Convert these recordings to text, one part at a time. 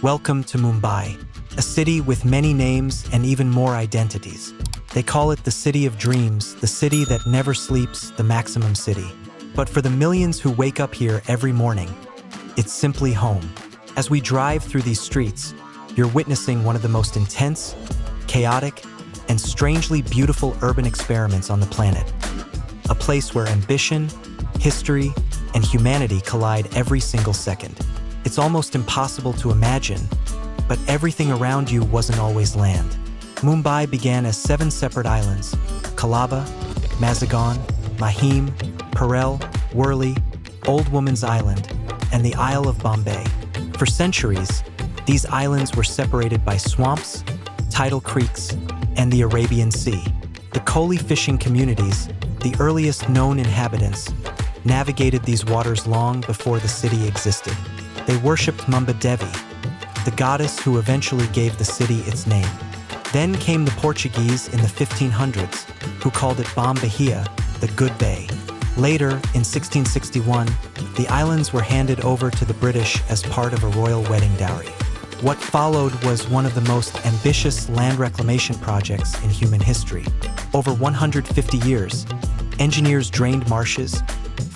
Welcome to Mumbai, a city with many names and even more identities. They call it the city of dreams, the city that never sleeps, the maximum city. But for the millions who wake up here every morning, it's simply home. As we drive through these streets, you're witnessing one of the most intense, chaotic, and strangely beautiful urban experiments on the planet. A place where ambition, history, and humanity collide every single second. It's almost impossible to imagine, but everything around you wasn't always land. Mumbai began as 7 separate islands: Kalaba, Mazagon, Mahim, Parel, Worli, Old Woman's Island, and the Isle of Bombay. For centuries, these islands were separated by swamps, tidal creeks, and the Arabian Sea. The Koli fishing communities, the earliest known inhabitants, navigated these waters long before the city existed. They worshipped Mumbai Devi, the goddess who eventually gave the city its name. Then came the Portuguese in the 1500s, who called it Bahia, the Good Bay. Later, in 1661, the islands were handed over to the British as part of a royal wedding dowry. What followed was one of the most ambitious land reclamation projects in human history. Over 150 years, engineers drained marshes,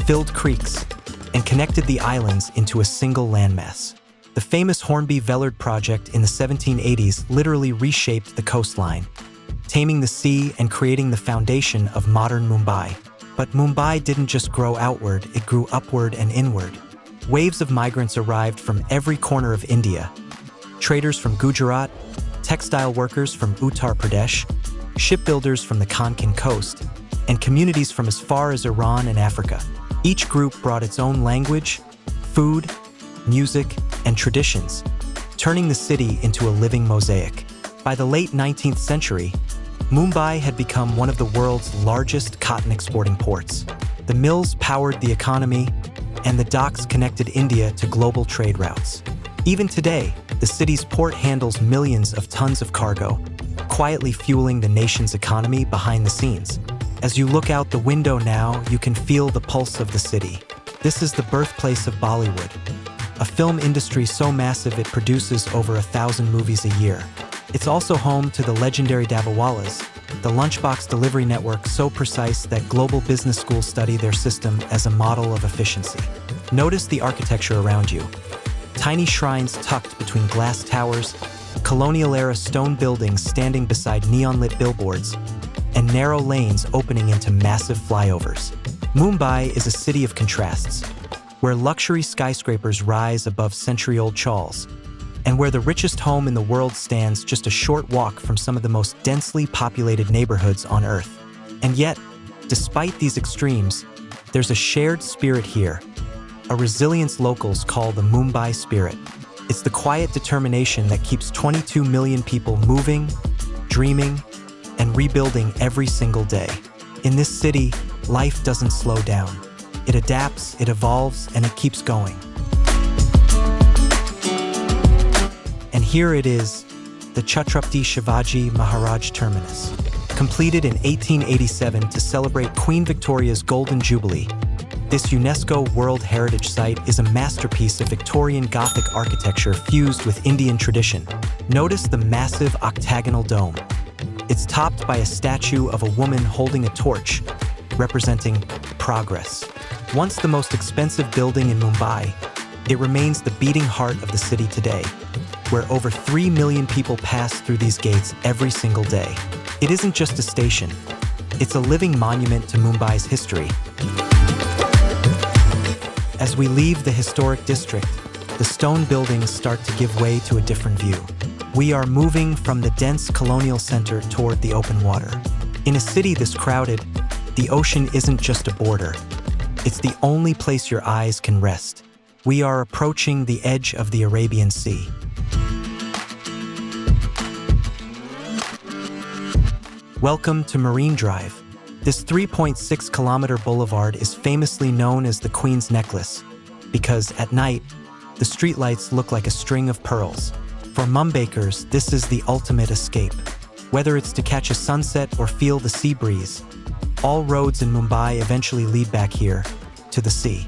filled creeks, and connected the islands into a single landmass. The famous Hornby Vellard project in the 1780s literally reshaped the coastline, taming the sea and creating the foundation of modern Mumbai. But Mumbai didn't just grow outward, it grew upward and inward. Waves of migrants arrived from every corner of India. Traders from Gujarat, textile workers from Uttar Pradesh, shipbuilders from the Konkan coast, and communities from as far as Iran and Africa. Each group brought its own language, food, music, and traditions, turning the city into a living mosaic. By the late 19th century, Mumbai had become one of the world's largest cotton exporting ports. The mills powered the economy, and the docks connected India to global trade routes. Even today, the city's port handles millions of tons of cargo, quietly fueling the nation's economy behind the scenes. As you look out the window now, you can feel the pulse of the city. This is the birthplace of Bollywood, a film industry so massive it produces over 1,000 movies a year. It's also home to the legendary Dabbawalas, the lunchbox delivery network so precise that global business schools study their system as a model of efficiency. Notice the architecture around you. Tiny shrines tucked between glass towers, colonial-era stone buildings standing beside neon-lit billboards, and narrow lanes opening into massive flyovers. Mumbai is a city of contrasts, where luxury skyscrapers rise above century-old chawls, and where the richest home in the world stands just a short walk from some of the most densely populated neighborhoods on Earth. And yet, despite these extremes, there's a shared spirit here, a resilience locals call the Mumbai spirit. It's the quiet determination that keeps 22 million people moving, dreaming, and rebuilding every single day. In this city, life doesn't slow down. It adapts, it evolves, and it keeps going. And here it is, the Chhatrapati Shivaji Maharaj Terminus. Completed in 1887 to celebrate Queen Victoria's Golden Jubilee, this UNESCO World Heritage Site is a masterpiece of Victorian Gothic architecture fused with Indian tradition. Notice the massive octagonal dome. It's topped by a statue of a woman holding a torch, representing progress. Once the most expensive building in Mumbai, it remains the beating heart of the city today, where over 3 million people pass through these gates every single day. It isn't just a station, it's a living monument to Mumbai's history. As we leave the historic district, the stone buildings start to give way to a different view. We are moving from the dense colonial center toward the open water. In a city this crowded, the ocean isn't just a border. It's the only place your eyes can rest. We are approaching the edge of the Arabian Sea. Welcome to Marine Drive. This 3.6-kilometer boulevard is famously known as the Queen's Necklace because, at night, the streetlights look like a string of pearls. For Mumbaikers, this is the ultimate escape. Whether it's to catch a sunset or feel the sea breeze, all roads in Mumbai eventually lead back here, to the sea.